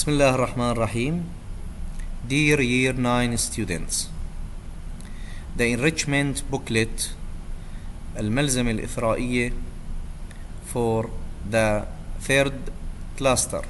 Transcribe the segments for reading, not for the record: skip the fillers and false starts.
Bismillah ar-Rahman ar-Rahim. Dear Year 9 students, the enrichment booklet الملزمة الإثرائية for the third cluster.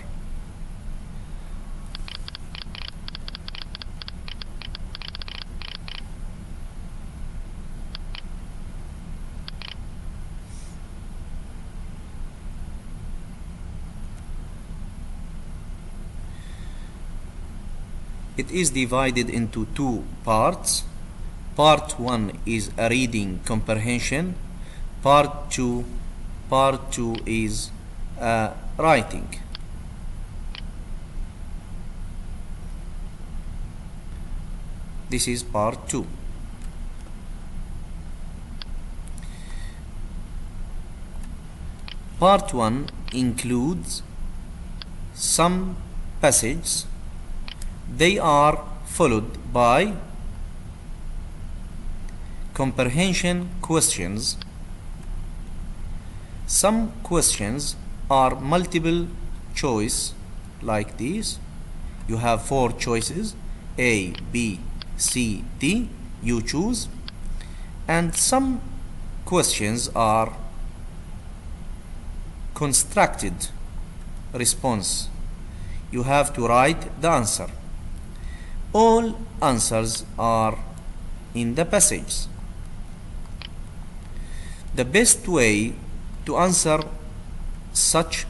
It is divided into two parts. Part 1 is a reading comprehension. Part 2 is a writing. This is part 2. Part 1 includes some passages. They are followed by comprehension questions. Some questions are multiple choice like these. You have 4 choices, A, B, C, D. You choose. And some questions are constructed response. You have to write the answer. All answers are in the passage. The best way to answer such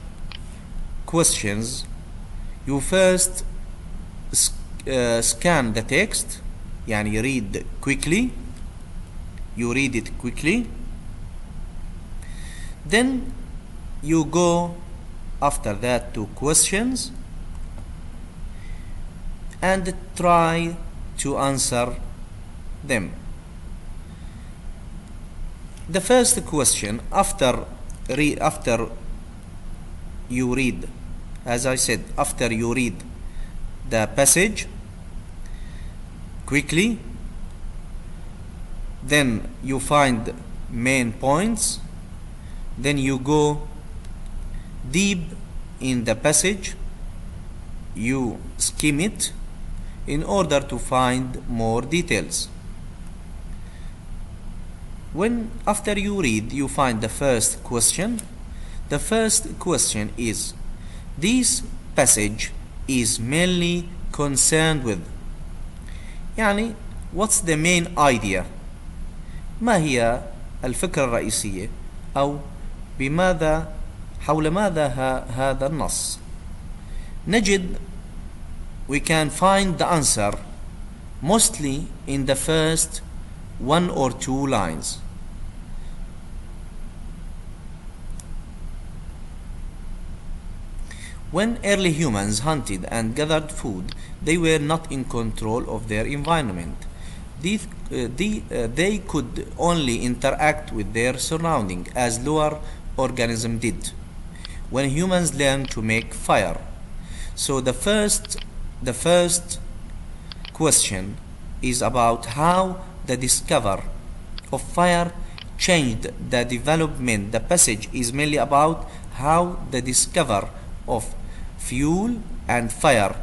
questions, you first scan the text, يعني read quickly. You read it quickly. Then you go after that to questions and try to answer them. The first question, after you read, as I said, after you read the passage quickly, then you find main points, then you go deep in the passage, you skim it in order to find more details. When after you read, you find the first question. The first question is, this passage is mainly concerned with. يعني what's the main idea? ما هي الفكرة الرئيسية؟ أو بماذا حول ماذا هذا النص؟ نجد we can find the answer mostly in the first 1 or 2 lines. When early humans hunted and gathered food, they were not in control of their environment. They could only interact with their surroundings as lower organisms did. When humans learned to make fire. So the first question is about how the discovery of fire changed the development. The passage is mainly about how the discovery of fuel and fire.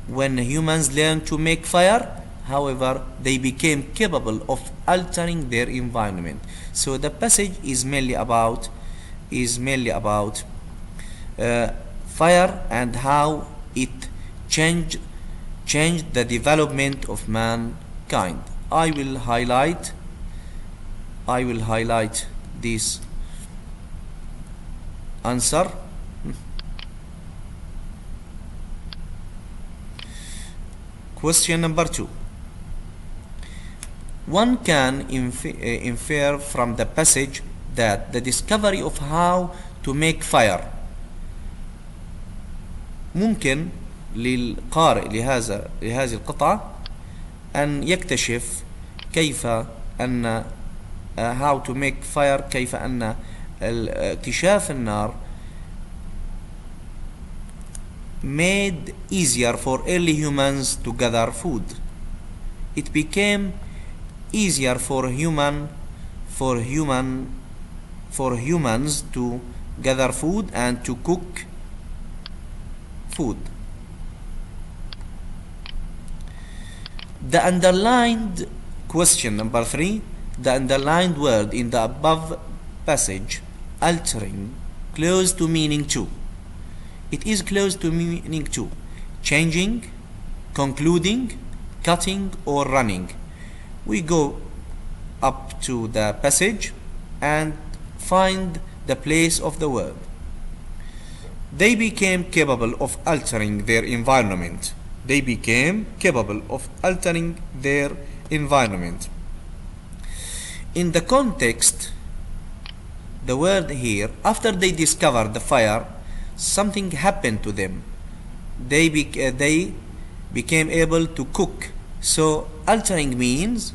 When humans learned to make fire, however, they became capable of altering their environment. So the passage is mainly about fire and how it changed the development of mankind. I will highlight this answer. Question number 2. One can infer from the passage that the discovery of how to make fire. ممكن للقارئ لهذه القطعة أن يكتشف كيف أن how to make fire، كيف أن اكتشاف النار made easier for early humans to gather food. It became easier for humans to gather food and to cook food. The underlined question number 3. The underlined word in the above passage, altering, close to meaning to. It is close to meaning to changing, concluding, cutting, or running. We go up to the passage and find the place of the word. They became capable of altering their environment. They became capable of altering their environment. In the context, the word here, after they discovered the fire, something happened to them. They became able to cook. So altering means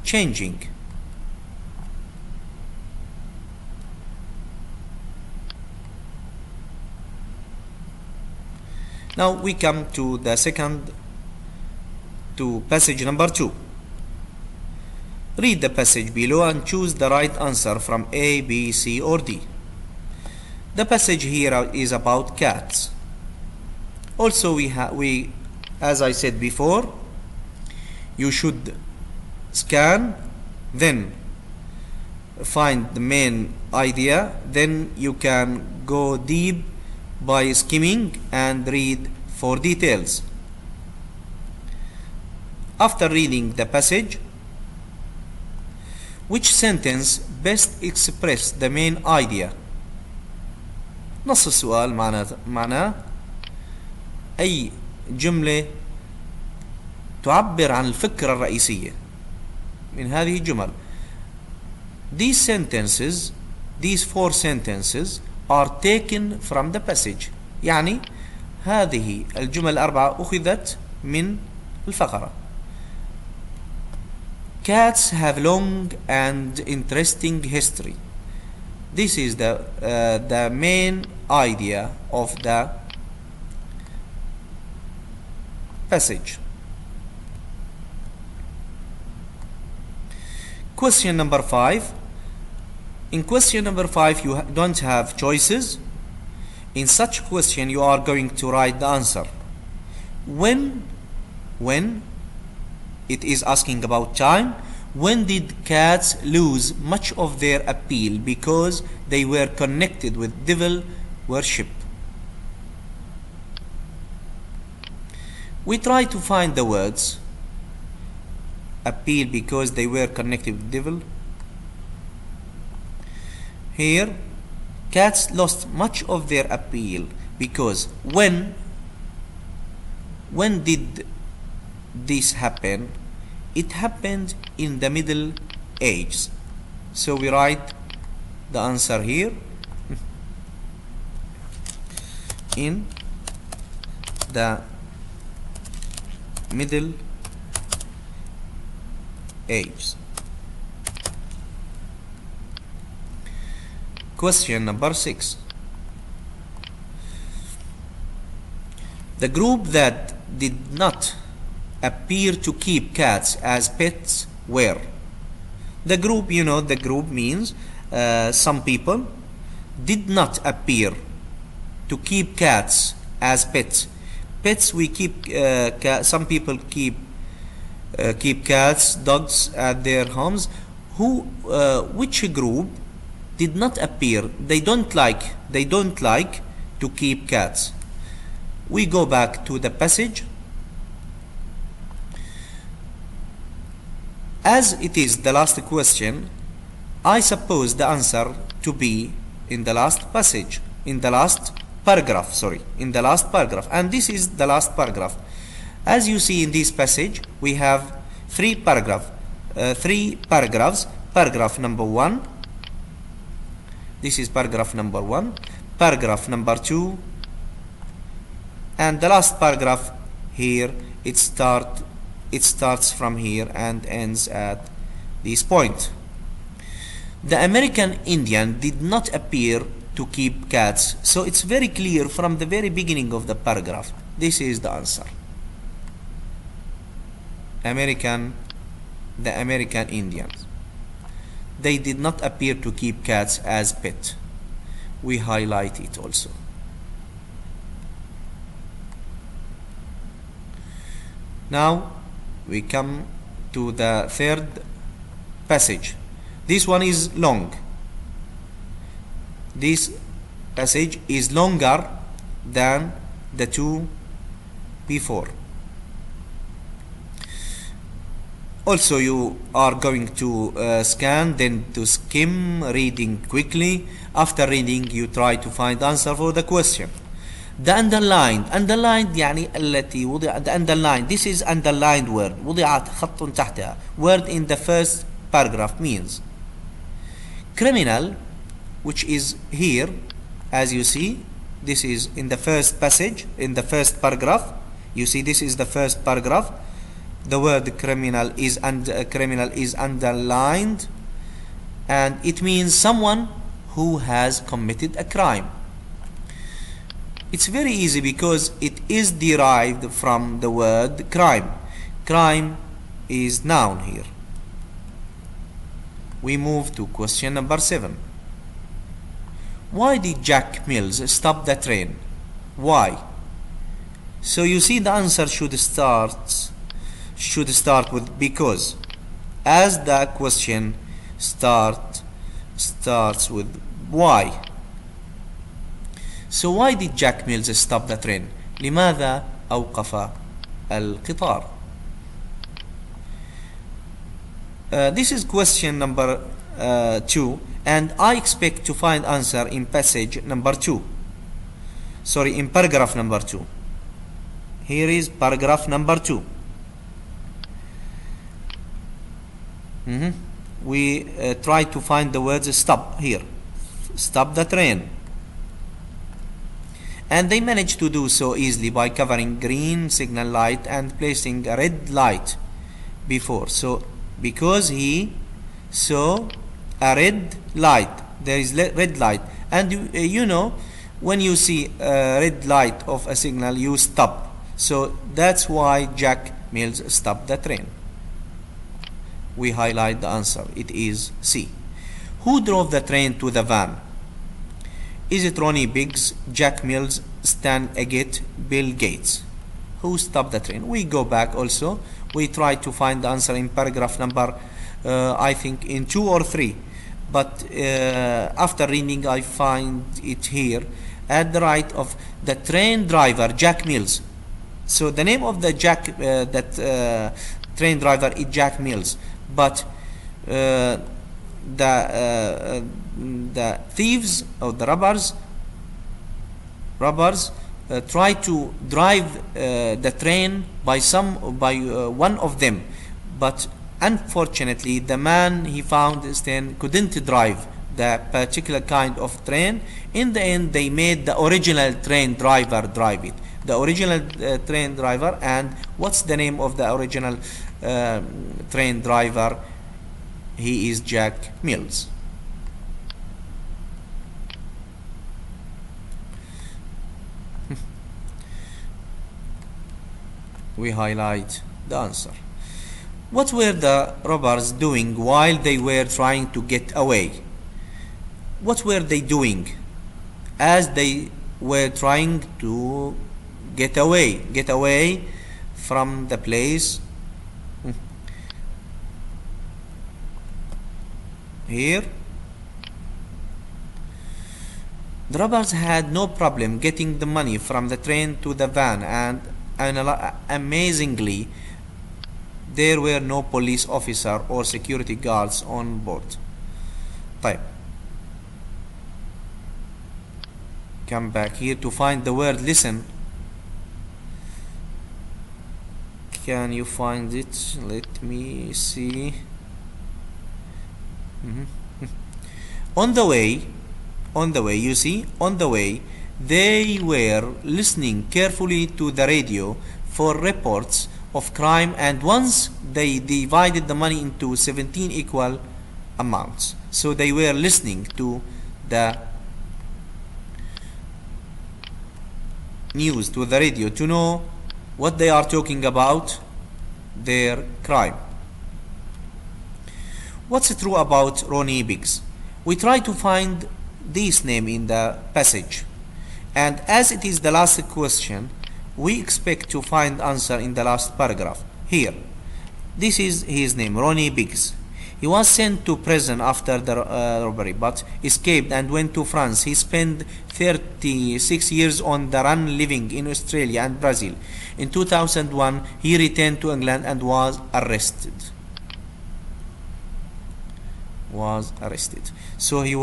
changing. Now we come to the passage number 2. Read the passage below and choose the right answer from A, B, C, or D. The passage here is about cats. Also, we as I said before, you should scan, then find the main idea, then you can go deep by skimming and read for details. After reading the passage, which sentence best express the main idea? نص السؤال معناه أي جملة تعبر عن الفكرة الرئيسية من هذه الجمل. These 4 sentences are taken from the passage. يعني هذه الجمل 4 أخذت من الفقرة. Cats have long and interesting history. This is the main idea of the passage. Question number 5. In question number 5, you don't have choices. In such question, you are going to write the answer. When it is asking about time. When did cats lose much of their appeal because they were connected with devil worship? We try to find the words appeal because they were connected with devil. Here, cats lost much of their appeal because when did this happen? It happened in the Middle Ages. So we write the answer here. In the Middle Ages. Question number 6. The group that did not appear to keep cats as pets were. The group, the group means some people did not appear to keep cats as pets. Pets we keep, some people keep cats, dogs at their homes. Which group did not appear? They don't like to keep cats. We go back to the passage As it is the last question, I suppose the answer to be in the last passage, in the last paragraph, and this is the last paragraph. As you see in this passage, we have three paragraphs. Paragraph number 1, this is paragraph number 1, paragraph number 2, and the last paragraph here, it starts from here and ends at this point. The American Indian did not appear to keep cats, so it's very clear from the very beginning of the paragraph. This is the answer. The American Indians, they did not appear to keep cats as pet. We highlight it also. Now we come to the third passage. This one is long. This passage is longer than the two before. Also, you are going to scan, then to skim, reading quickly. After reading, you try to find answer for the question. The underlined يعني التي وضع, the underlined, this is underlined word, وضعت خط تحتها, word in the first paragraph means criminal, which is here. As you see, this is in the first passage, in the first paragraph. You see, this is the first paragraph. The word criminal is underlined, and it means someone who has committed a crime. It's very easy because it is derived from the word crime. Crime is noun here. We move to question number 7. Why did Jack Mills stop the train? Why? So you see, the answer should start with because, as the question starts with why. So why did Jack Mills stop the train? لماذا أوقف القطار? This is question number 2, and I expect to find answer in passage number 2. Sorry, in paragraph number 2. Here is paragraph number 2. We try to find the words stop here. Stop the train. And they managed to do so easily by covering green signal light and placing a red light before. So because he saw a red light, there is red light, and you know, when you see a red light of a signal, you stop. So that's why Jack Mills stopped the train. We highlight the answer. It is C. Who drove the train to the van? Is it Ronnie Biggs, Jack Mills, Stan Agate, Bill Gates? Who stopped the train? We go back also. We try to find the answer in paragraph number, I think in 2 or 3. But after reading, I find it here at the right of the train driver, Jack Mills. So the name of the train driver is Jack Mills. But the thieves or the robbers try to drive the train by one of them, but unfortunately the man he found couldn't drive the particular kind of train. In the end, they made the original train driver drive it. The original train driver. And what's the name of the original train driver? He is Jack Mills. We highlight the answer. What were the robbers doing while they were trying to get away? What were they doing as they were trying to get away from the place? Here, the robbers had no problem getting the money from the train to the van, and amazingly, there were no police officer or security guards on board. طيب, come back here to find the word listen. Can you find it? Let me see. On the way, you see, on the way, they were listening carefully to the radio for reports of crime, and once they divided the money into 17 equal amounts. So they were listening to the news, to the radio, to know what they are talking about, their crime. What's true about Ronnie Biggs? We try to find this name in the passage, and as it is the last question, we expect to find answer in the last paragraph. Here, this is his name, Ronnie Biggs. He was sent to prison after the robbery, but escaped and went to France. He spent 36 years on the run, living in Australia and Brazil. In 2001, he returned to England and was arrested. So he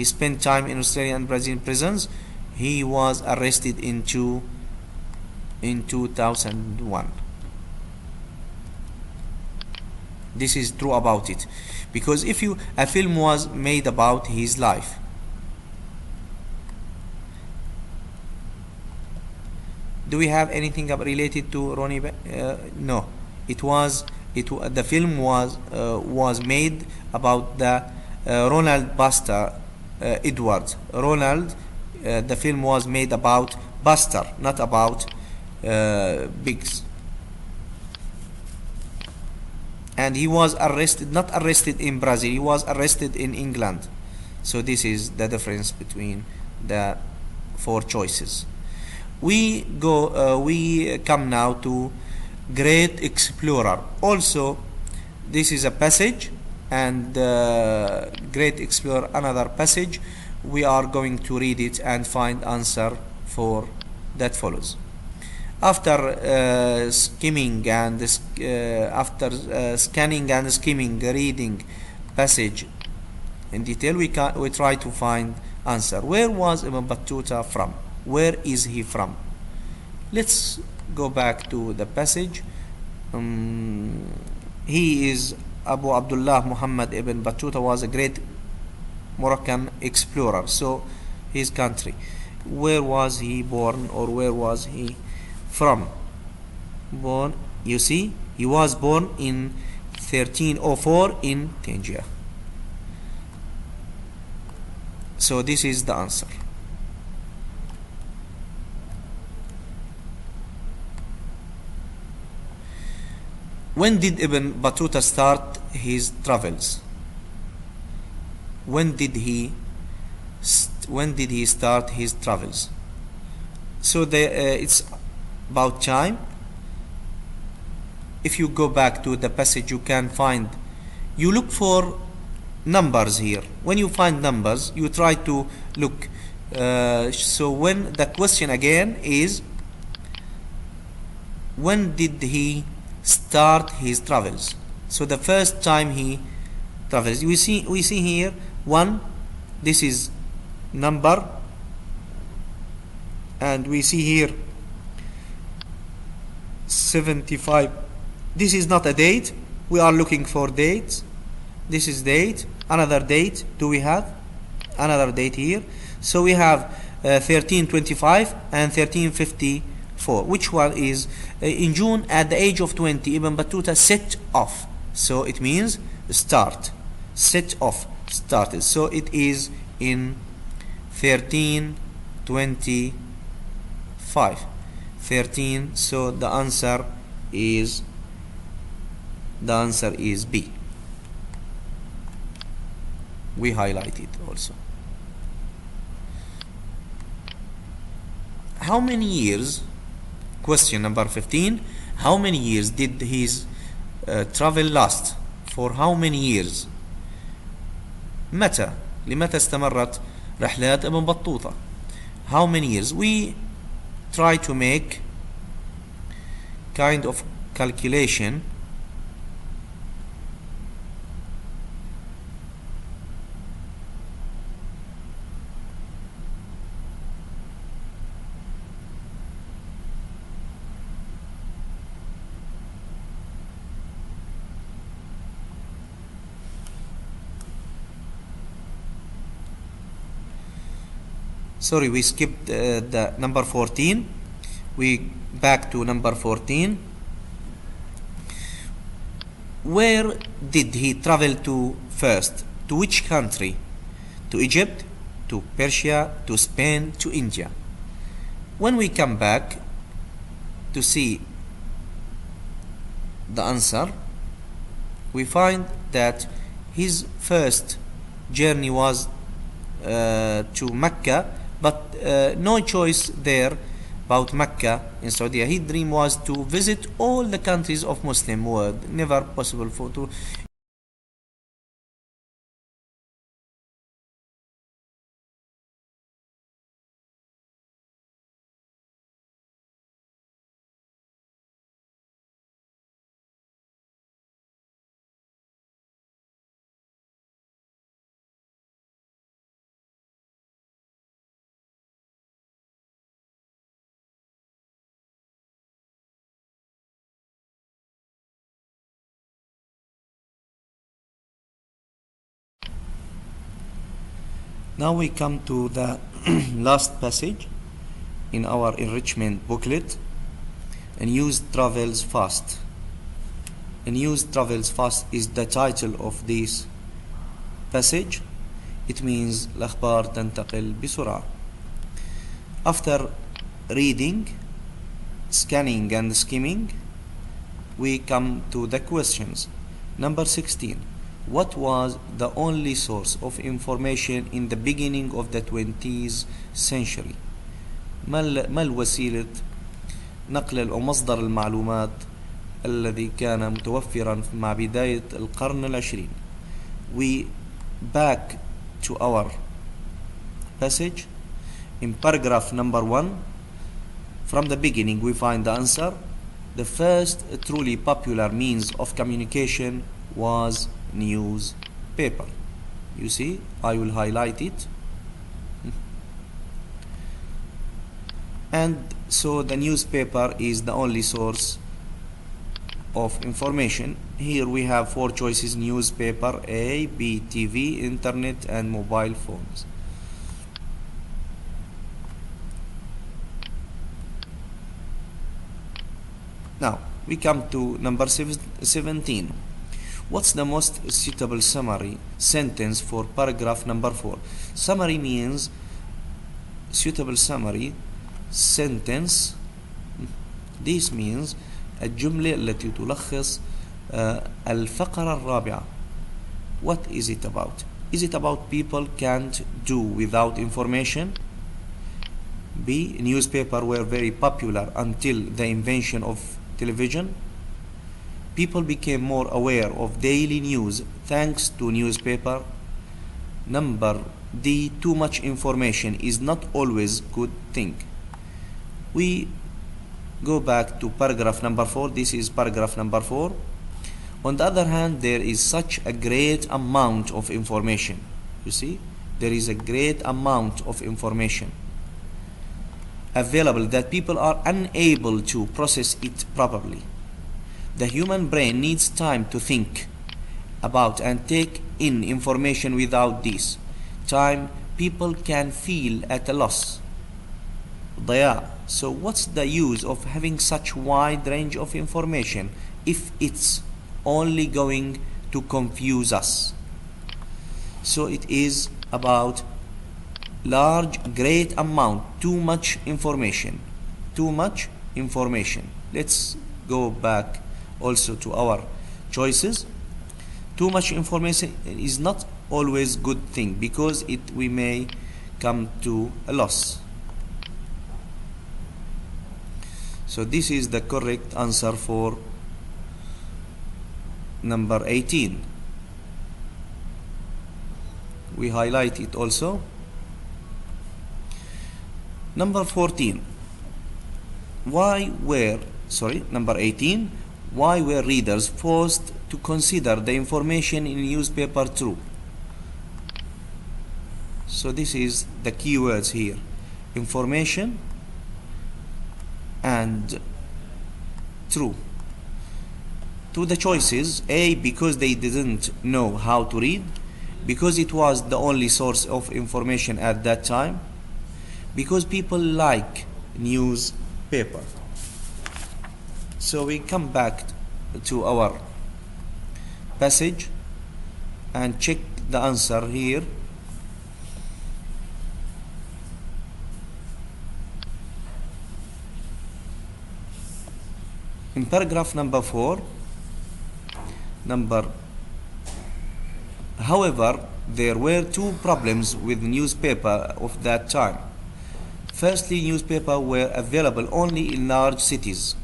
spent time in Australia and Brazil prisons. He was arrested in 2001. This is true about it, because if a film was made about his life, do we have anything related to Ronnie? No, the film was made about the Ronald Buster Edwards. The film was made about Buster, not about Biggs. And he was not arrested in Brazil, he was arrested in England. So this is the difference between the four choices. We come now to Great Explorer. Also, this is a passage, and Great Explorer, another passage. We are going to read it and find answer for that follows. After scanning and skimming, reading passage in detail, we try to find answer. Where was Ibn Battuta from? Where is he from? Let's go back to the passage. He is Abu Abdullah Muhammad Ibn Battuta, was a great Moroccan explorer. So his country. Where was he born, or where was he from? Born, you see, he was born in 1304 in Tangier. So this is the answer. When did Ibn Battuta start his travels? When did he start his travels? So it's about time. If you go back to the passage, you can find, you look for numbers here. When you find numbers, you try to look. So when the question again is, when did he start his travels? So the first time he travels, we see here 1, this is number, and we see here 75. This is not a date, we are looking for dates. This is date, another date. Do we have another date here? So we have 1325 and 1354. Which one is in June at the age of 20 Ibn Battuta set off? So it means start, set off, started. So it is in 1325. 13. So the answer is B. We highlight it also. How many years? Question number 15. How many years did his travel last? For how many years? متى؟ لمتى استمرت رحلات ابن بطوطة? How many years? We try to make kind of calculation sorry, we skipped the number 14. We back to number 14. Where did he travel to first? To which country? To Egypt, to Persia, to Spain, to India. When we come back to see the answer, we find that his first journey was to Mecca, but no choice there about Mecca in Saudi. His dream was to visit all the countries of Muslim world. Never possible for to. Now we come to the last passage in our enrichment booklet. A news travels fast. A news travels fast is the title of this passage. It means الأخبار تنتقل بسرعة. After reading, scanning and skimming, we come to the questions. Number 16. What was the only source of information in the beginning of the 20th century? ما الوسيلة نقل أو مصدر المعلومات الذي كان متوفرا مع بداية القرن العشرين? We back to our passage. In paragraph number 1, from the beginning we find the answer. The first truly popular means of communication was newspaper. You see, I will highlight it. And so the newspaper is the only source of information. Here we have 4 choices: newspaper, A, B, TV, internet, and mobile phones. Now we come to number 17. What's the most suitable summary sentence for paragraph number 4? Summary means suitable summary sentence. This means الجملة التي تلخص الفقرة الرابعة. What is it about? Is it about people can't do without information? B. Newspapers were very popular until the invention of television. People became more aware of daily news thanks to newspaper. Number D. Too much information is not always good thing. We go back to paragraph number 4. This is paragraph number 4. On the other hand, there is such a great amount of information. You see, there is a great amount of information available that people are unable to process it properly. The human brain needs time to think about and take in information. Without this time, people can feel at a loss. ضياع. So what's the use of having such wide range of information if it's only going to confuse us? So it is about large, great amount, too much information. Too much information. Let's go back also to our choices. Too much information is not always good thing because we may come to a loss. So this is the correct answer for number 18. We highlight it also. Number 14. Number 18. Why were readers forced to consider the information in newspaper true? So this is the keywords here: information and true. To the choices: A, because they didn't know how to read, because it was the only source of information at that time, because people like newspaper. So we come back to our passage and check the answer here. In paragraph number 4, however, there were two problems with newspaper of that time. Firstly, newspapers were available only in large cities.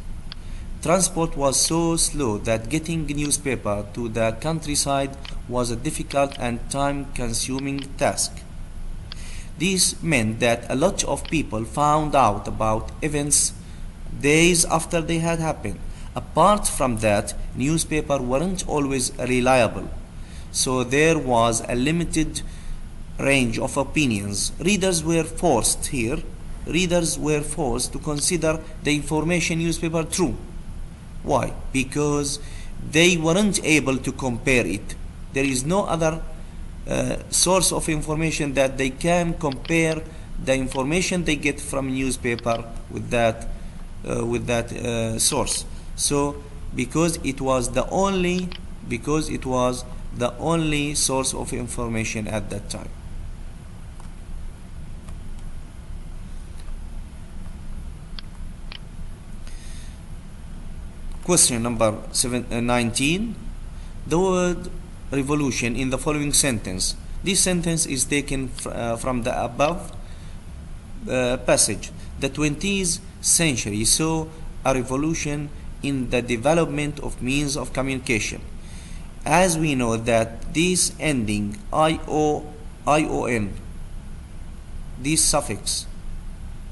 Transport was so slow that getting newspaper to the countryside was a difficult and time-consuming task. This meant that a lot of people found out about events days after they had happened. Apart from that, newspapers weren't always reliable, so there was a limited range of opinions. Readers were forced to consider the information newspaper true. Why? Because they weren't able to compare it. There is no other source of information that they can compare the information they get from newspaper with that source. So because it was the only source of information at that time. Question number 19. The word revolution in the following sentence. This sentence is taken from the above passage. The 20th century saw a revolution in the development of means of communication. As we know that this ending ion, this suffix,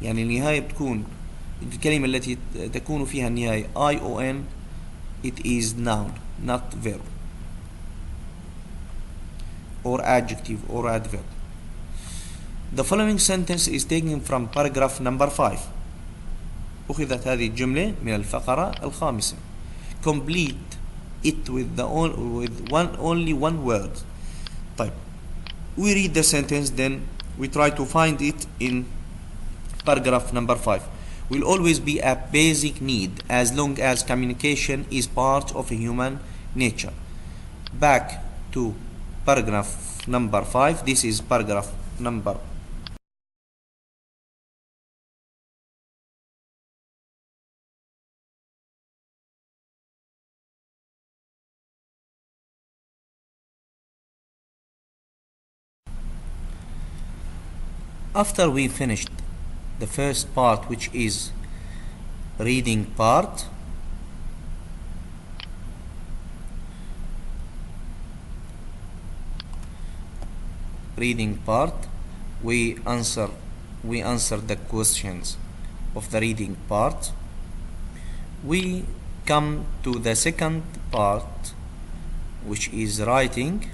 يعني النهاية بتكون الكلمة التي تكون فيها النهاية ion, it is noun, not verb or adjective or adverb. The following sentence is taken from paragraph number 5. أخذت هذه الجملة من الفقرة الخامسة. Complete it with only one word. طيب, we read the sentence, then we try to find it in paragraph number 5. Will always be a basic need as long as communication is part of human nature. Back to paragraph number 5. This is paragraph number After we finished the first part, which is reading part, we answer the questions of the reading part. We come to the second part, which is writing.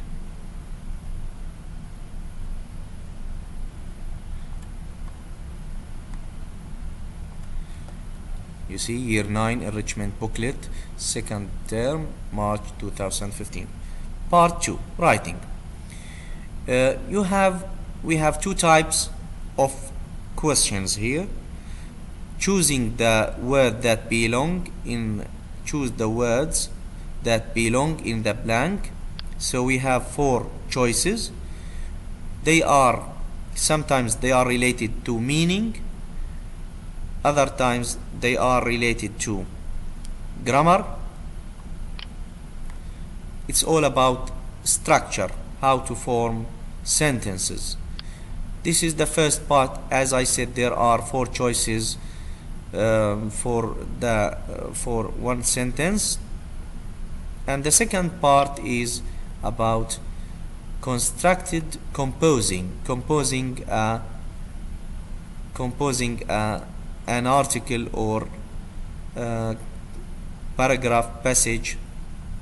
You see, Year 9 Enrichment Booklet, second term, March 2015. Part 2, writing. We have two types of questions here. Choosing the word that choose the words that belong in the blank. So we have 4 choices. Sometimes they are related to meaning. Other times they are related to grammar. It's all about structure, how to form sentences. This is the first part. As I said, there are 4 choices for one sentence, and the second part is about constructed composing an article or paragraph, passage,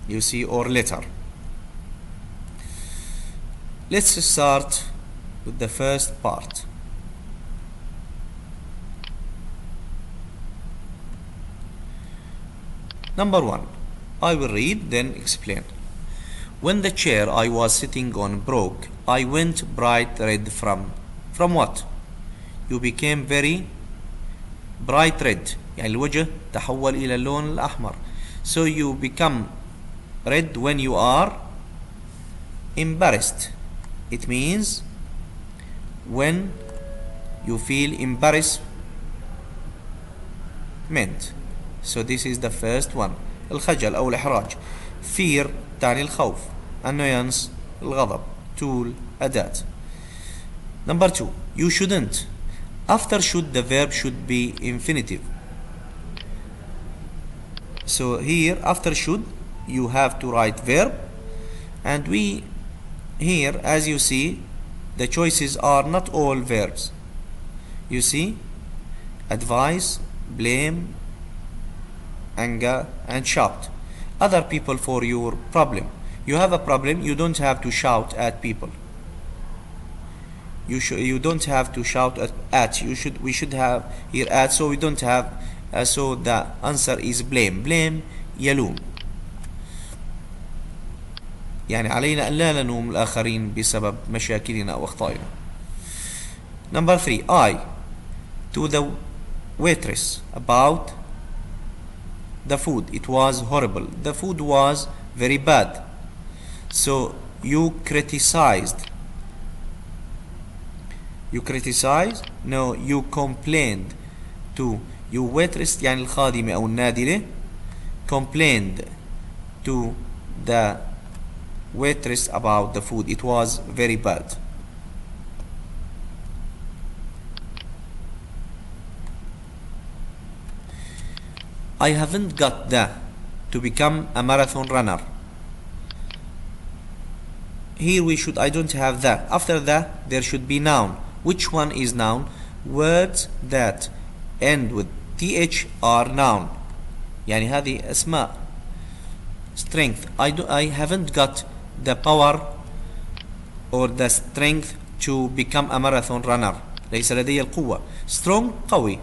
you see, or letter. Let's start with the first part. Number 1. I will read, then explain. When the chair I was sitting on broke, I went bright red from what? you became very bright red. يعني الوجه تحول إلى اللون الأحمر. So you become red when you are embarrassed. It means when you feel embarrassment. So this is the first one. الخجل أو الإحراج. Fear تعني الخوف. Annoyance الغضب. Tool أداة. Number 2. You shouldn't. After should the verb should be infinitive. So here after should you have to write verb, and we here as you see the choices are not all verbs. You see, advise, blame, anger and shout other people for your problem. You have a problem, you don't have to shout at people. You don't have to shout at. We should have here at, so we don't have. So the answer is blame. Blame يلوم. يعني علينا أن لا نلوم الآخرين بسبب مشاكلنا أو أخطائنا. Number 3. I to the waitress about the food. It was horrible. The food was very bad. So you criticized. You criticized? No, you complained to you waitress يعني الخادمة أو النادلة. Complained to the waitress about the food. It was very bad. I haven't got the to become a marathon runner. Here we should, I don't have that. After that there should be noun. Which one is noun? Words that end with th are noun. يعني هذه أسماء. Strength. I haven't got the power or the strength to become a marathon runner. ليس لدي القوة. Strong قوي.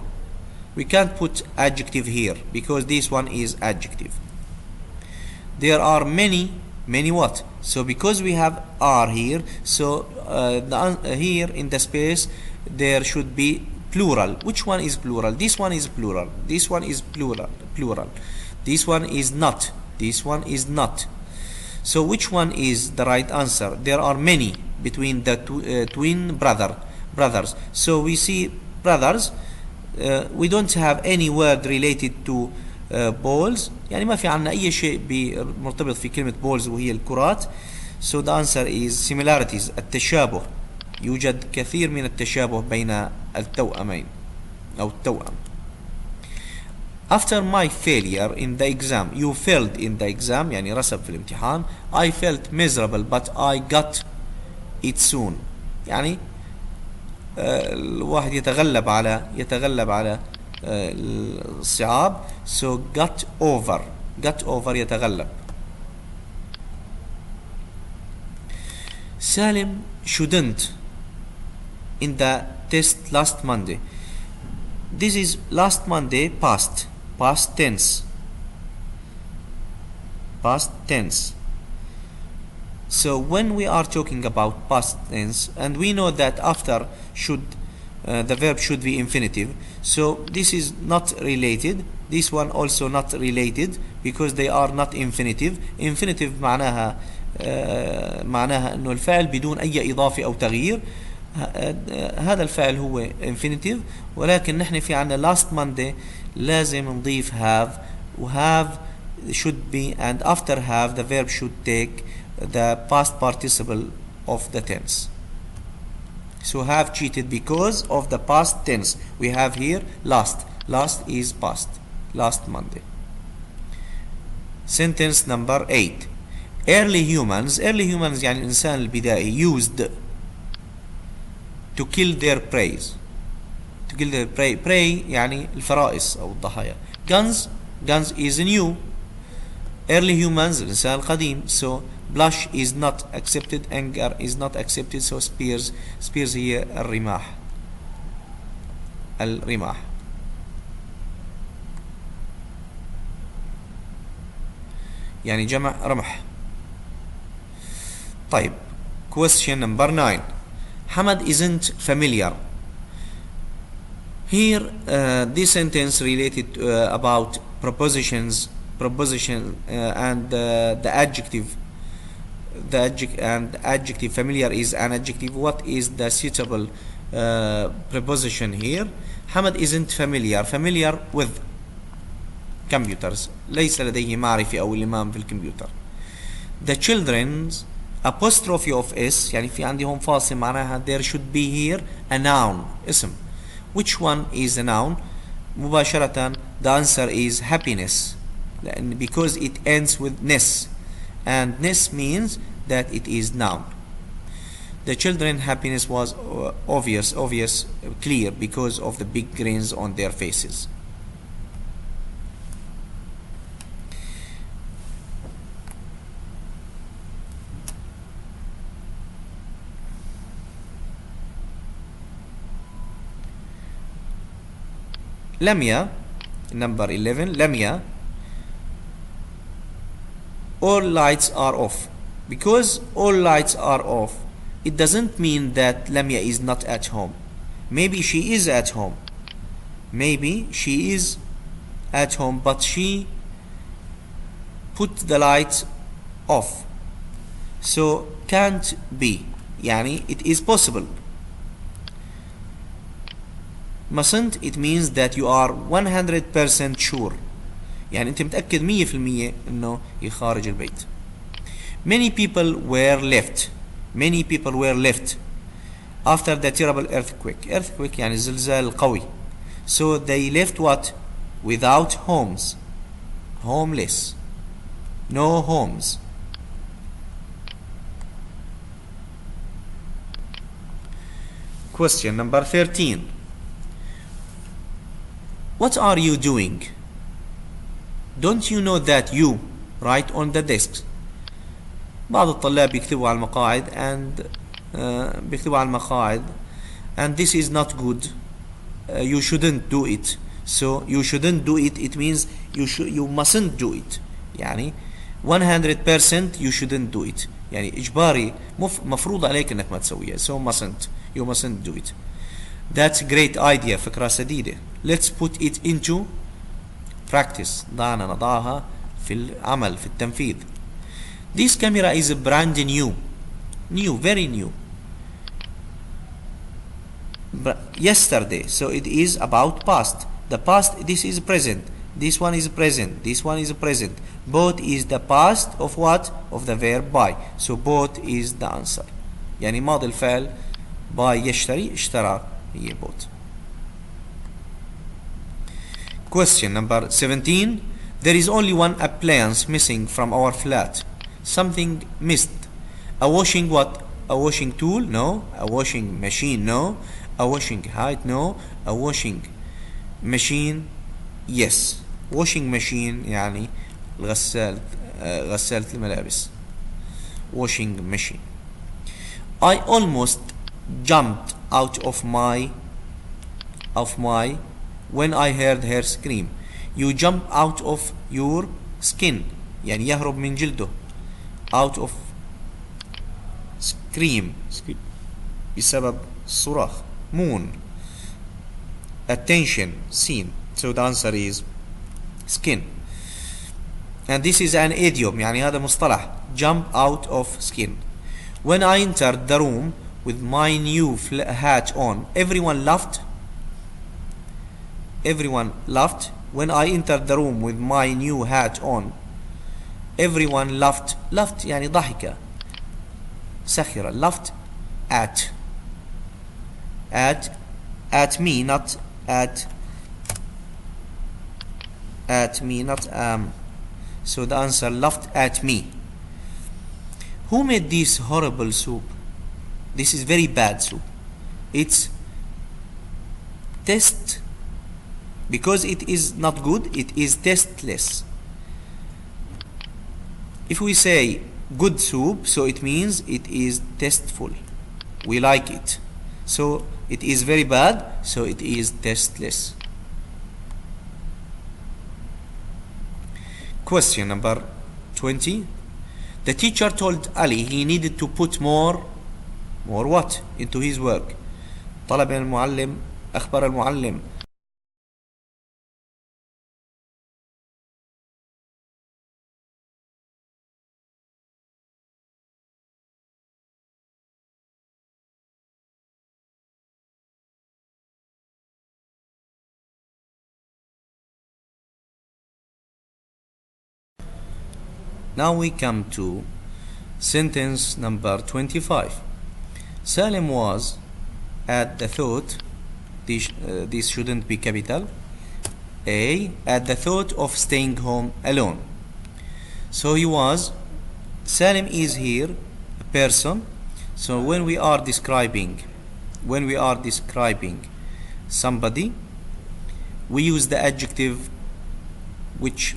We can't put adjective here because this one is adjective. There are many what? So because we have are here, so here in the space there should be plural. Which one is plural? This one is plural. This one is plural. This one is not. This one is not. So which one is the right answer? There are many between the twin brothers. So we see brothers. We don't have any word related to balls. يعني ما في عنا أي شيء مرتبط في كلمة balls وهي الكرات. So the answer is similarities. التشابه. يوجد كثير من التشابه بين التوأمين أو التوأم. After my failure in the exam, you failed in the exam يعني رسب في الامتحان. I felt miserable but I got it soon. يعني الواحد يتغلب على الصعاب. So got over يتغلب. Salim shouldn't in the test last Monday. This is last Monday past tense. So when we are talking about past tense and we know that after should the verb should be infinitive, so this is not related. This one also not related because they are not infinitive. Infinitive معناها انه الفعل بدون اي اضافه او تغيير. هذا الفعل هو infinitive، ولكن نحن في عنا last Monday لازم نضيف have، و have should be and after have the verb should take the past participle of the tense. So have cheated because of the past tense. We have here last is past, last Monday. Sentence number 8. Early humans يعني الإنسان البدائي used to kill their prey. Prey يعني الفرائس أو الضحايا. Guns is new. Early humans الإنسان القديم. So blush is not accepted, anger is not accepted. So spears هي الرماح. يعني جمع رمح. طيب question number 9. Hamad isn't familiar. Here, this sentence related about proposition and the adjective. Adjective familiar is an adjective. What is the suitable preposition here? Hamad isn't familiar with computers. ليس لديه معرفة أو الإمام في الكمبيوتر. The children's apostrophe of s يعني في عندهم فاصل معناها there should be here a noun اسم. Which one is a noun? مباشرة the answer is happiness لأن because it ends with ness and ness means that it is noun. The children happiness was obvious clear because of the big grins on their faces. Lamia, number 11, Lamia, all lights are off. Because all lights are off, it doesn't mean that Lamia is not at home. Maybe she is at home. Maybe she is at home, but she put the lights off. So can't be. يعني it is possible. Mustn't, it means that you are 100% sure. يعني أنت متأكد 100% إنه خارج البيت. Many people were left after the terrible earthquake. Earthquake يعني الزلزال القوي. So they left what? Without homes. Homeless. No homes. Question number 13. What are you doing? Don't you know that you write on the desks? بعض الطلاب بيكتبوا على المقاعد and this is not good. You shouldn't do it. So you shouldn't do it, it means you mustn't do it. يعني 100% you shouldn't do it. يعني إجباري مفروض عليك إنك ما تسويها. So you mustn't do it. That's a great idea. فكرة سديدة. Let's put it into practice. دعنا نضعها في العمل في التنفيذ. This camera is brand new. Very new. Yesterday. So it is about past. The past, this is present. This one is present. This one is present. Both is the past of what? Of the verb buy. So both is the answer. يعني ماضي الفعل buy يشتري اشترى هي both. Question number 17. There is only one appliance missing from our flat. Something missed. A washing what? A washing tool? No. A washing machine? No. A washing height? No. A washing machine? Yes. Washing machine يعني غسالة الملابس. Washing machine. I almost jumped out of my when I heard her scream. You jump out of your skin يعني يهرب من جلده. Out of scream بسبب الصراخ. Moon. Attention. Scene. So the answer is skin. And this is an idiom يعني هذا مصطلح. Jump out of skin. When I entered the room with my new hat on, everyone laughed. When I entered the room with my new hat on, everyone laughed. يعني ضحك. سخر. Laughed at me, not so the answer laughed at me. Who made this horrible soup? This is very bad soup. It's because it is not good, it is tasteless. If we say good soup, so it means it is tasteful. We like it. So it is very bad, so it is tasteless. Question number 20. The teacher told Ali he needed to put more what into his work. طلب المعلم أخبر المعلم Now we come to sentence number 25. Salim was at the thought, this shouldn't be capital, A, at the thought of staying home alone. So he was, Salim is here, a person. So when we are describing somebody, we use the adjective which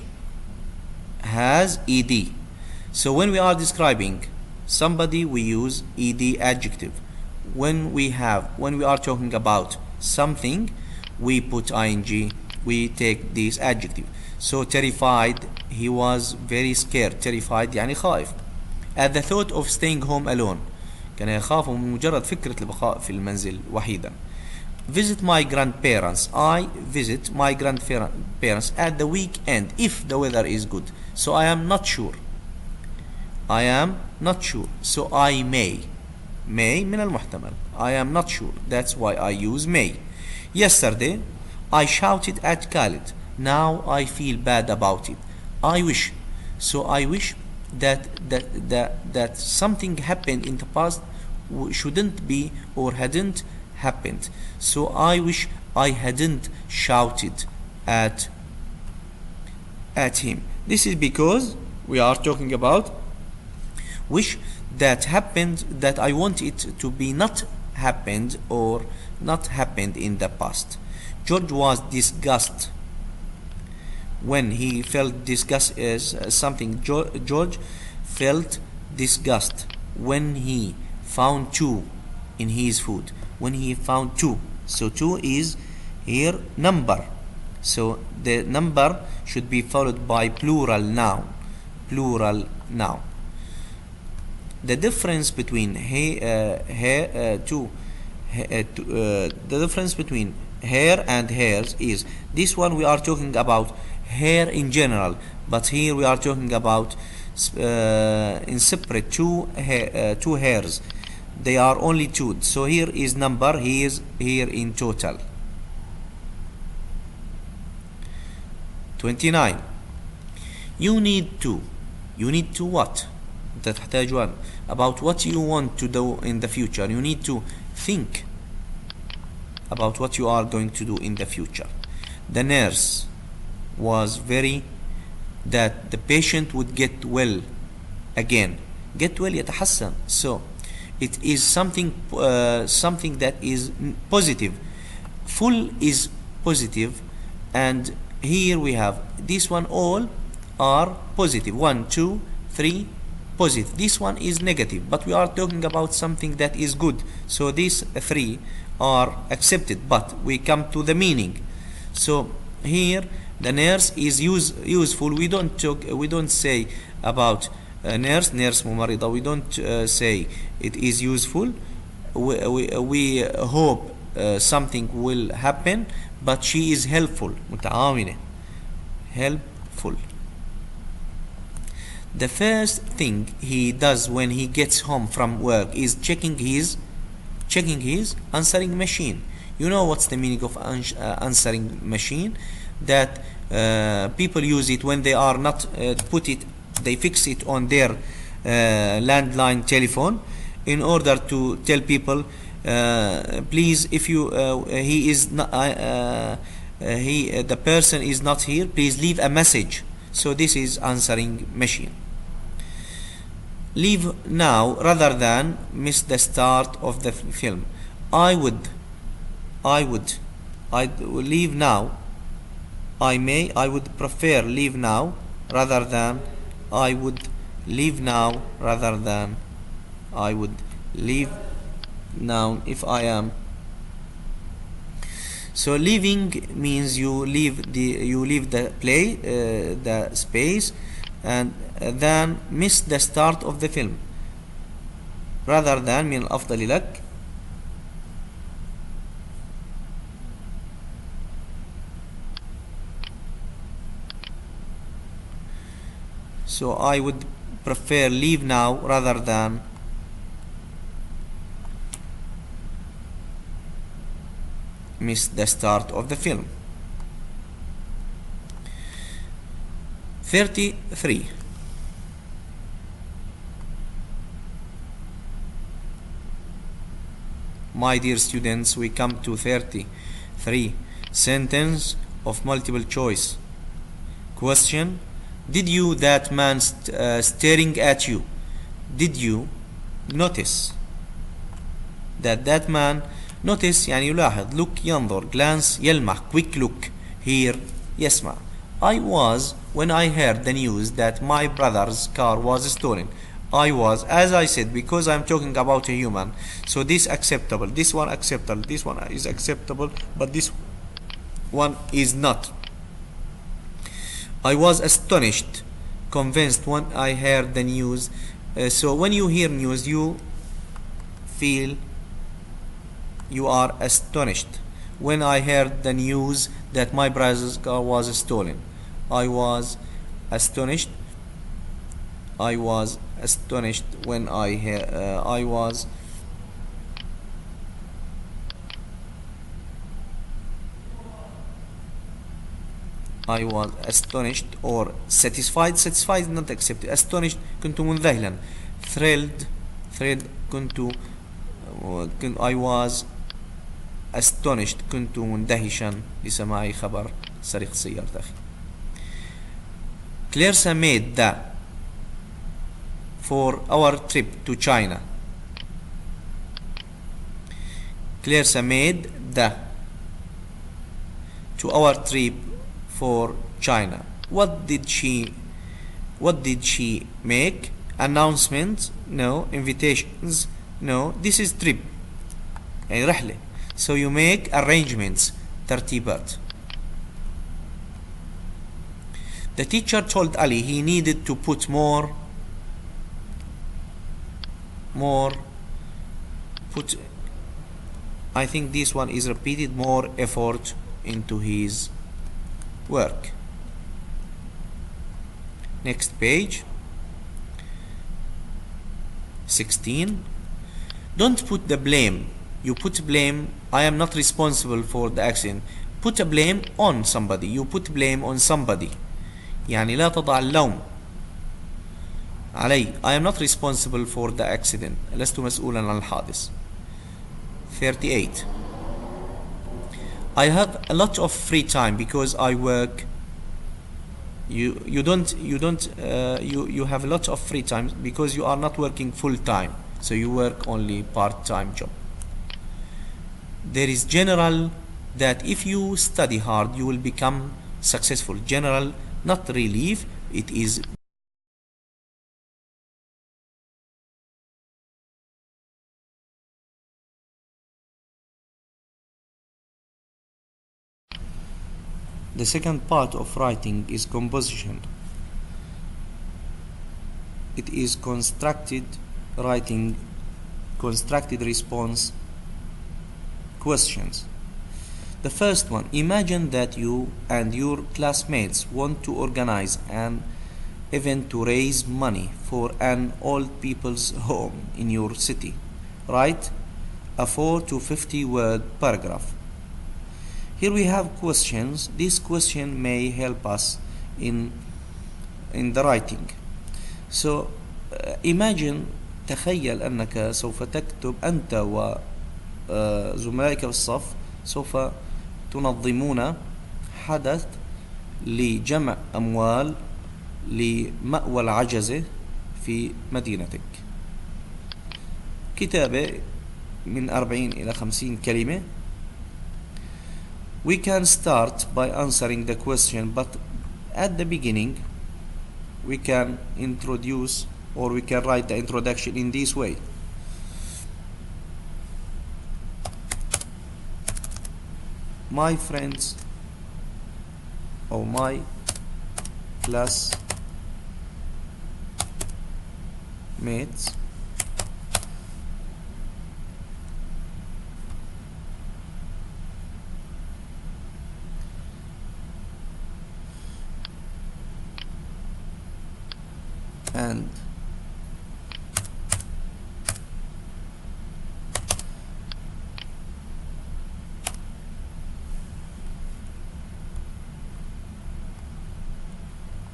has ed. So when we are describing somebody, we use ed adjective. When we are talking about something, we put ing, we take this adjective. So terrified, he was very scared. terrified يعني خائف. At the thought of staying home alone, كان يخاف من مجرد فكرة البقاء في المنزل وحيدا. Visit my grandparents. I visit my grandparents at the weekend if the weather is good. So I am not sure. I am not sure. So I may. May من المحتمل. I am not sure. That's why I use may. Yesterday, I shouted at Khalid. Now I feel bad about it. I wish. So I wish that something happened in the past shouldn't be or hadn't happened. So I wish I hadn't shouted at him. This is because we are talking about wish that happened, that I want it to be not happened or not happened in the past. George was disgusted. When he felt disgust is something. George felt disgust when he found 2 in his food. When he found 2. So 2 is here number. So the number should be followed by plural noun. Plural noun. The difference between the difference between hair and hairs is this one we are talking about hair in general, but here we are talking about in separate two hairs. They are only 2. So here is number, he is here in total. 29. You need to what? تحتاج about what you want to do in the future. You need to think about what you are going to do in the future. The nurse was very that the patient would get well again. Get well يتحسن. So it is something that is positive. Full is positive, and here we have this one, all are positive. 1, 2, 3 positive. This one is negative, but we are talking about something that is good. So these 3 are accepted, but we come to the meaning. So here the nurse is useful. We don't say about nurse ممرضة. We don't say it is useful. We hope something will happen, but she is helpful. متعاونة. Helpful. The first thing he does when he gets home from work is checking his answering machine. You know what's the meaning of answering machine? That people use it when they are not they fix it on their landline telephone in order to tell people please, if you the person is not here, please leave a message. So this is answering machine. Leave now rather than miss the start of the film. I would leave now. I would prefer leave now rather than I would leave now rather than I would leave now if I am. So leaving means you leave the play, the space, and then miss the start of the film. rather than من الأفضل لك. So I would prefer leave now rather than miss the start of the film. 33. My dear students, we come to 33. Sentence of multiple choice. Question: did you that man staring at you? Did you notice that man? Notice يعني يلاحظ. Look ينظر. Glance يلمح. Quick look. Hear يسمع. I was when I heard the news that my brother's car was stolen. I was, as I said, because I'm talking about a human, so this acceptable, this one acceptable, this one is acceptable, but this one is not. I was astonished, convinced when I heard the news. So when you hear news, you feel you are astonished. When I heard the news that my brother's car was stolen, I was astonished. I was astonished when I was astonished or satisfied. Satisfied not accepted. Astonished كنت منذهلا. Thrilled كنت I was astonished كنت مندهشا لسماع خبر سرقة سيارة أخي. Clarissa made the for our trip to China. Clarissa made the to our trip for China. What did she make? Announcements? No. Invitations? No. This is trip يعني رحلة. So you make arrangements. ترتيبات. The teacher told Ali he needed to put I think this one is repeated, more effort into his work. Next page. 16. Don't put the blame. You put blame. I am not responsible for the accident. Put a blame on somebody. You put blame on somebody. يعني لا تضع اللوم علي. I am not responsible for the accident. لست مسؤولا عن الحادث. 38. I have a lot of free time because I work. You have a lot of free time because you are not working full time, so you work only part-time job. There is general that if you study hard you will become successful. General, not relief. It is the second part of writing is composition. It is constructed writing, constructed response questions. The first one: imagine that you and your classmates want to organize an event to raise money for an old people's home in your city. Write a 4 to 50 word paragraph. Here we have questions. This question may help us in the writing. So imagine, تخيل أنك سوف تكتب أنت وزملائك في الصف سوف تنظمون حدث لجمع أموال لمأوى العجزة في مدينتك. كتابة من 40 إلى 50 كلمة. We can start by answering the question, but at the beginning we can introduce, or we can write the introduction in this way. My friends or my class mates and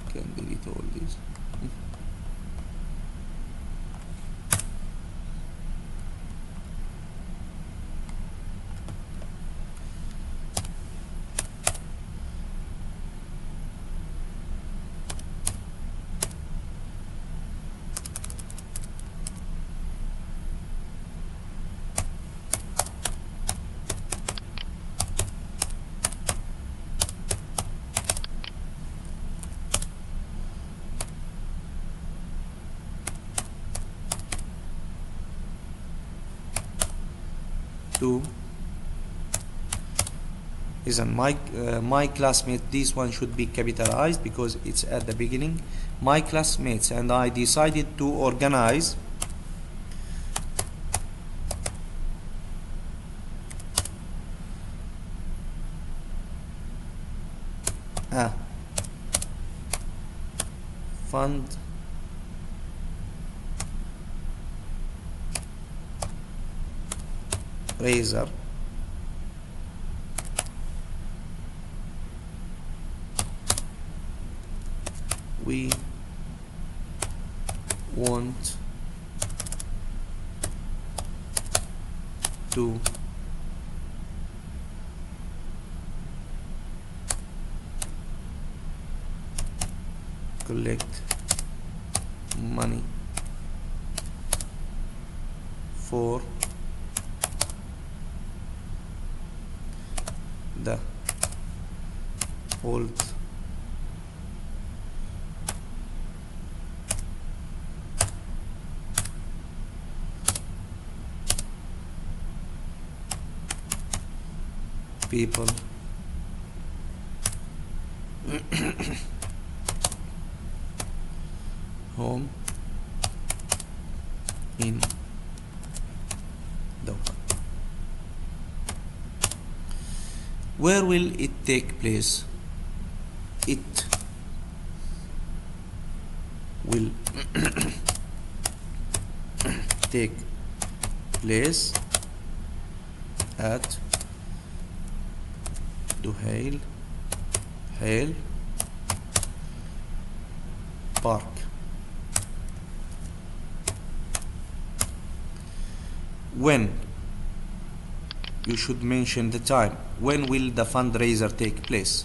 can delete all these. 2 is my classmate. This one should be capitalized because it's at the beginning. My classmates and I decided to organize a fundraiser we want to collect money for the old people home in Doha. Where will it take place? It will take place at Duhail Park. When? You should mention the time. When will the fundraiser take place?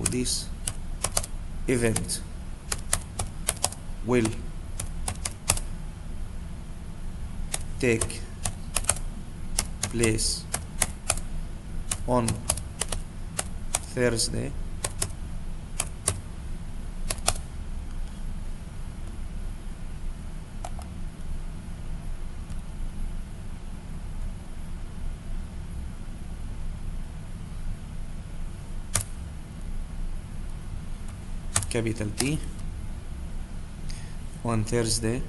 This event will take place on Thursday, capital T, on Thursday,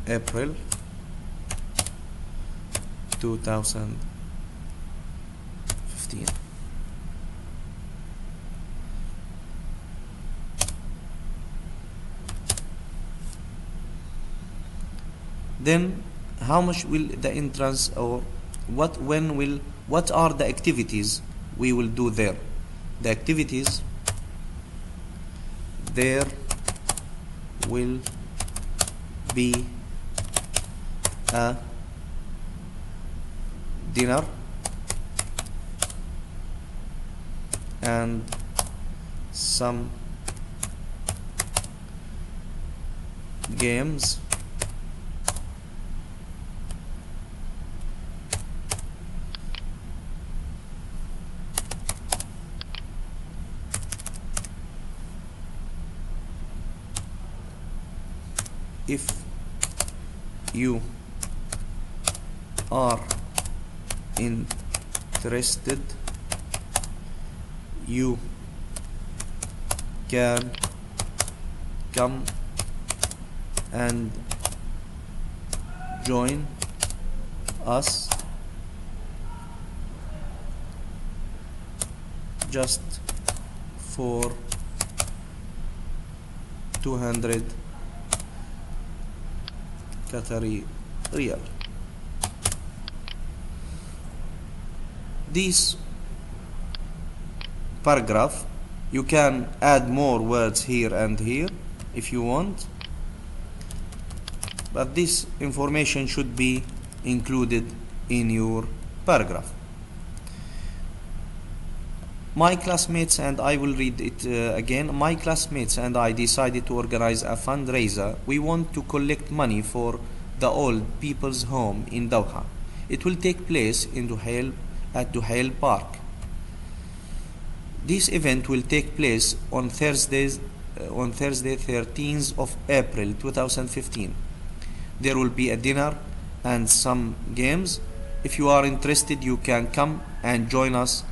April 2015. Then how much will the entrance, or what are the activities we will do there? The activities, there will be a dinner and some games if you are interested, you can come and join us just for 200 Qatari Riyal. This paragraph, you can add more words here and here if you want, but this information should be included in your paragraph. My classmates and I will read it again. My classmates and I decided to organize a fundraiser. We want to collect money for the old people's home in Doha. It will take place in at Duhail Park. This event will take place on Thursday, 13th of April 2015. There will be a dinner and some games. If you are interested, you can come and join us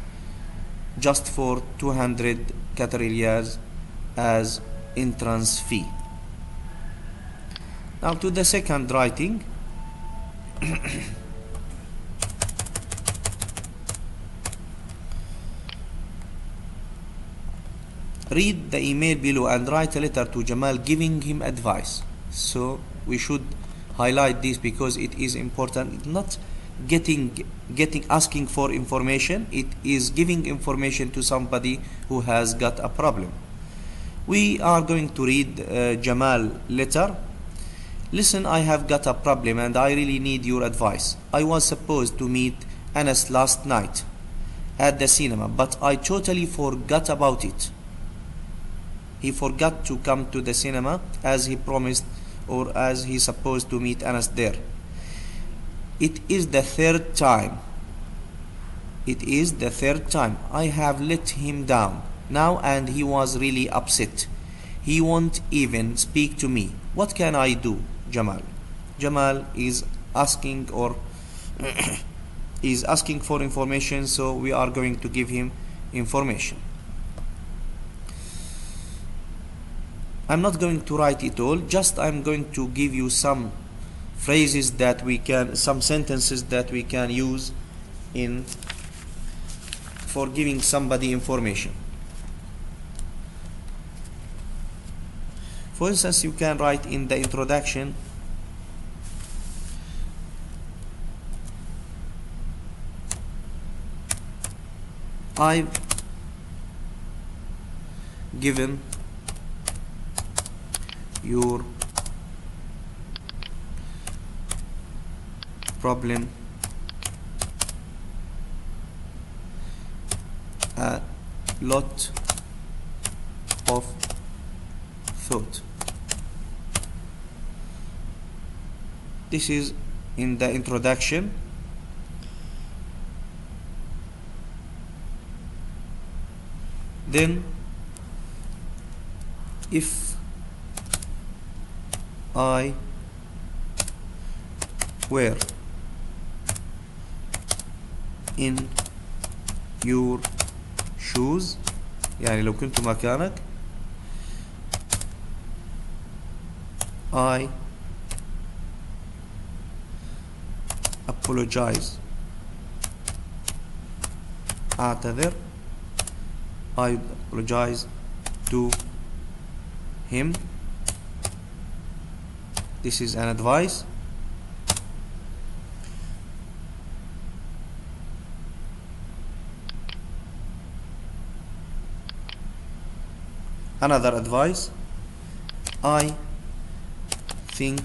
just for 200 Qatari riyals as entrance fee. Now to the second writing. Read the email below and write a letter to Jamal giving him advice. So we should highlight this because it is important. Not asking for information, it is giving information to somebody who has got a problem. We are going to read Jamal letter. Listen, I have got a problem and I really need your advice. I was supposed to meet Anas last night at the cinema, but I totally forgot about it. He forgot to come to the cinema as he promised, or as he supposed to meet Anas there. It is the third time. I have let him down now and he was really upset. He won't even speak to me. What can I do, Jamal? Jamal is asking is asking for information, so we are going to give him information. I'm not going to write it all, just I'm going to give you some phrases some sentences that we can use for giving somebody information. For instance, you can write in the introduction, I've given your problem a lot of thought. This is in the introduction. Then if I were in your shoes، يعني لو كنت مكانك، I apologize، أعتذر، I apologize to him. This is an advice. Another advice, I think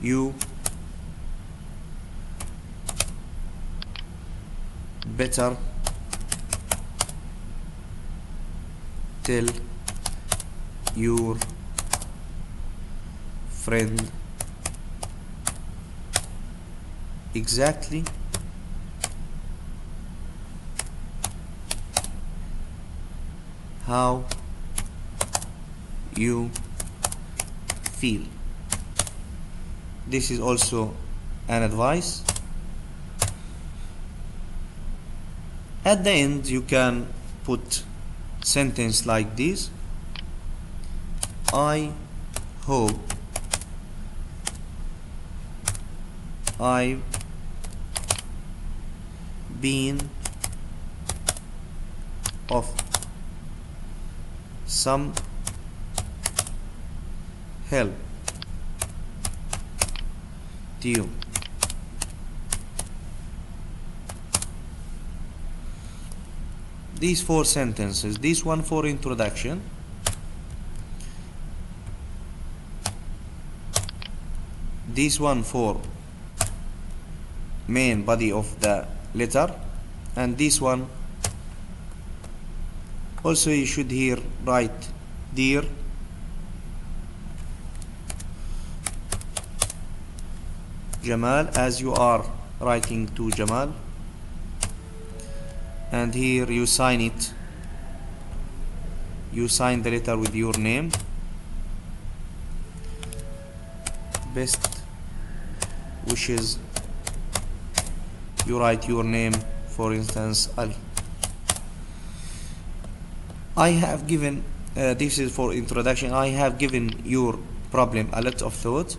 you better tell your friend exactly how you feel. This is also an advice. At the end you can put sentence like this, I hope I've been of some help to you. these 4 sentences. This one for introduction, this one for main body of the letter, and this one also you should here write dear Jamal, as you are writing to Jamal, and here you sign it, you sign the letter with your name. Best wishes, you write your name, for instance Ali. I have given this is for introduction. I have given your problem a lot of thought.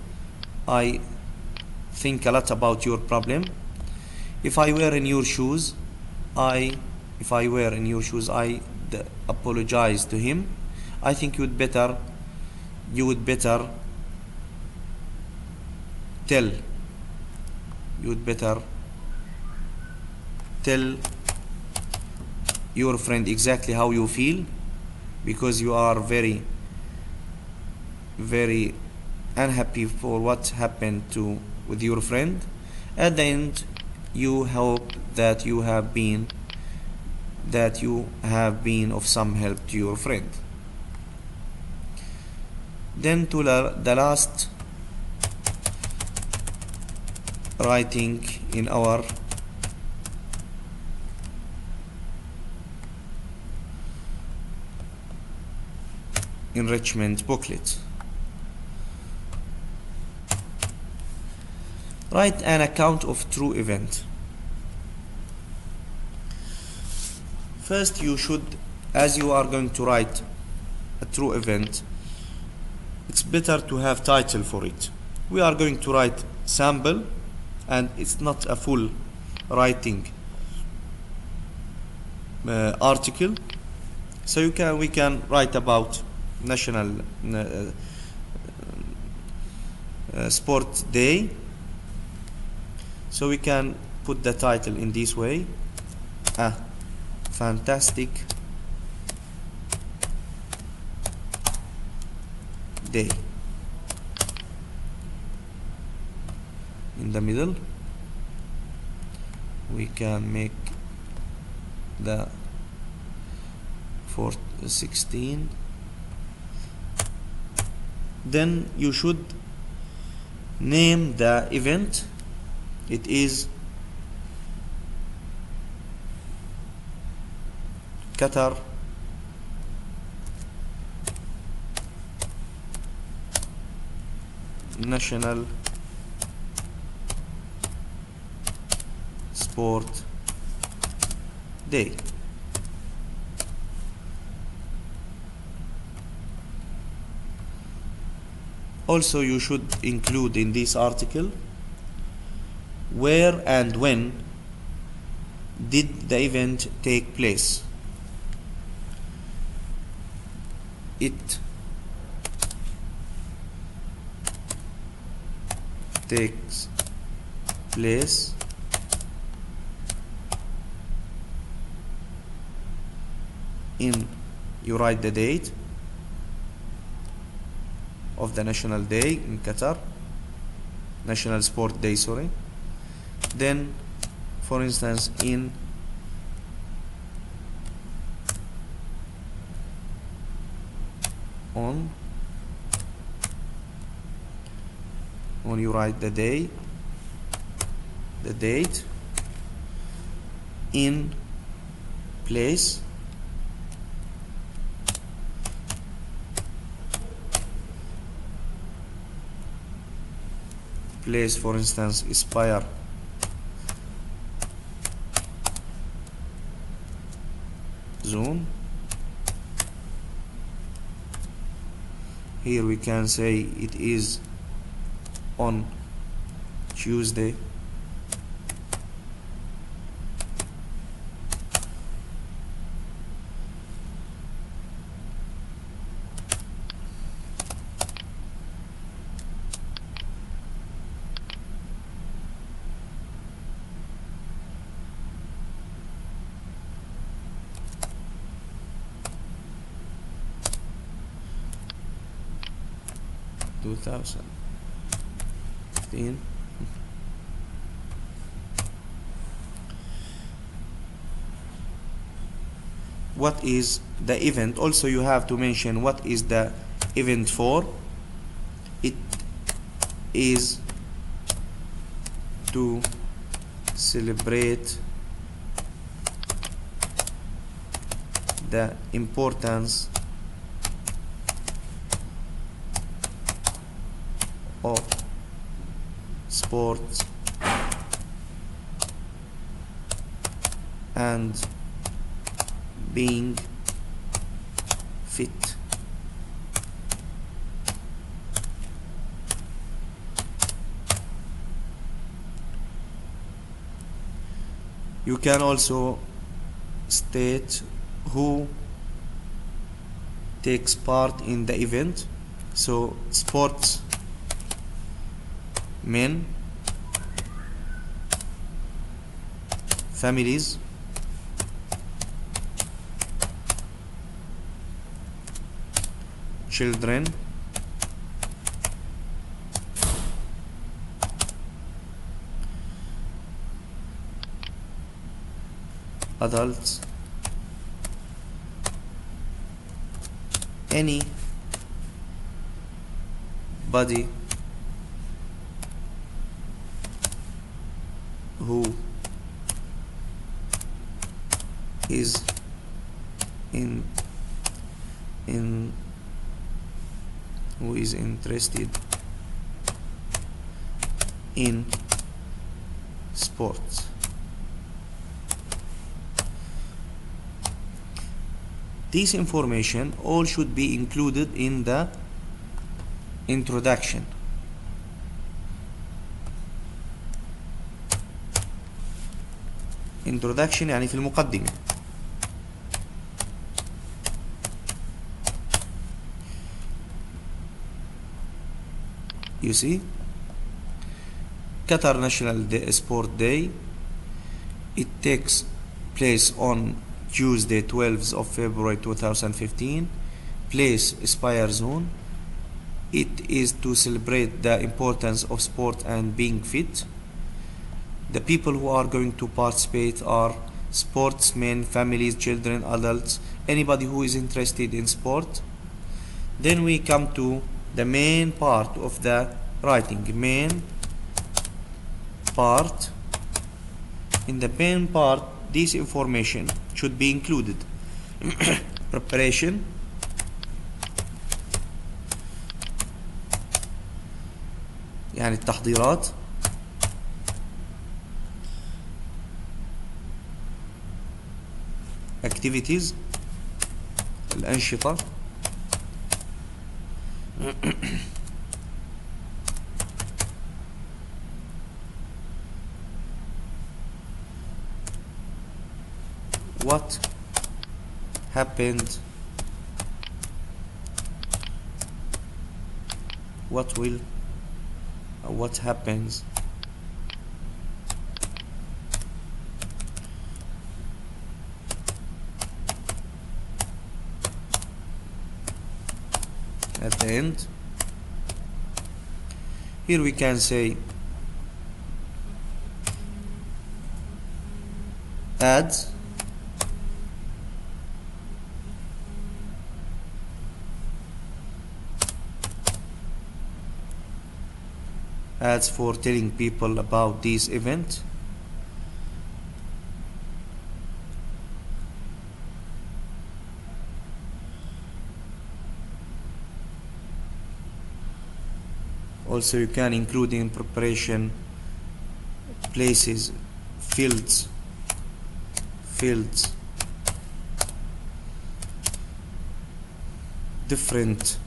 I think a lot about your problem. If I were in your shoes, I apologize to him. I think you would better tell your friend exactly how you feel, because you are very unhappy for what happened with your friend. At the end, you hope that you have been of some help to your friend. Then to the last writing in our enrichment booklet. Write an account of true event. First, you should, as you are going to write a true event, it's better to have title for it. We are going to write sample, and it's not a full writing article. So we can write about National Sport Day. So we can put the title in this way: a fantastic day. In the middle, we can make the 416. Then you should name the event. It is Qatar National Sport Day. Also, you should include in this article where and when did the event take place. It takes place in, you write the date of the national day in Qatar, National Sport Day, sorry. Then, for instance, when you write the day, the date, in place, for instance, Aspire Zone. Here we can say it is on Tuesday. 2015. What is the event? Also you have to mention what is the event for. It is to celebrate the importance of sports and being fit. You can also state who takes part in the event. So sports men, families, children, adults, any body who is who is interested in sports. This information all should be included in the introduction. Introduction يعني في المقدمة. You see, Qatar National Sport Day, it takes place on Tuesday 12th of February 2015. Place Spire Zone. It is to celebrate the importance of sport and being fit. The people who are going to participate are sportsmen, families, children, adults, anybody who is interested in sport. Then we come to the main part of the writing. Main part. In the main part, this information should be included. Preparation, يعني التحضيرات. Activities, الأنشطة. What happened? What happens? At the end. Here we can say adds for telling people about this event. Also you can include in preparation places, fields, different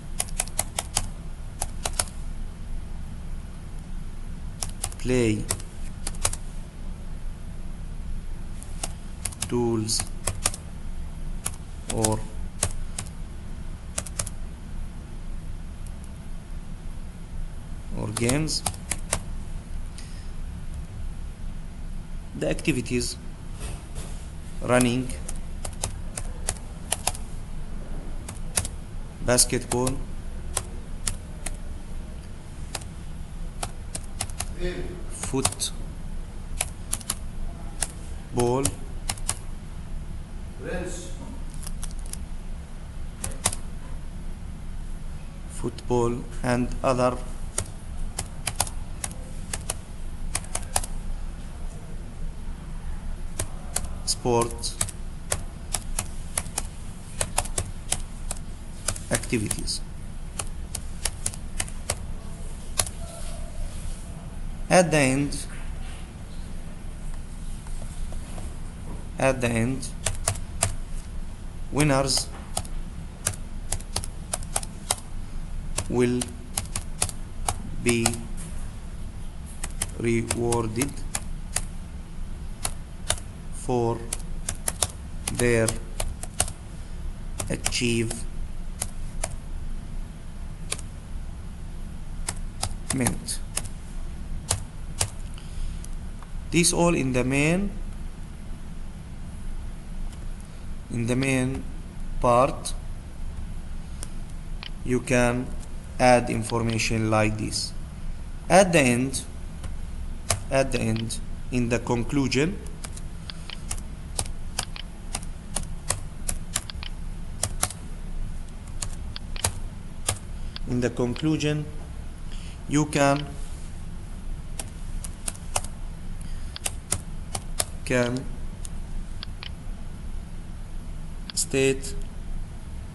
play tools or games. The activities: running, basketball, football and other sports activities. At the end, winners will be rewarded for their achievement. This all in the main part. You can add information like this. At the end, in the conclusion, you can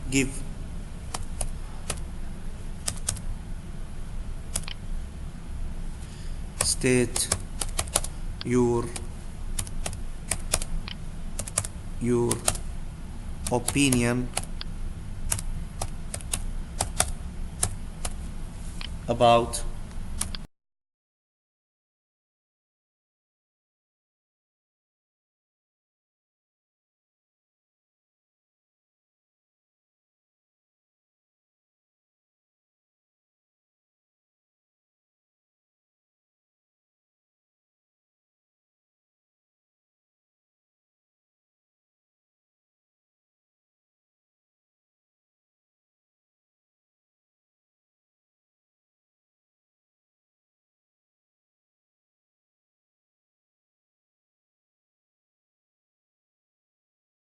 give state your opinion about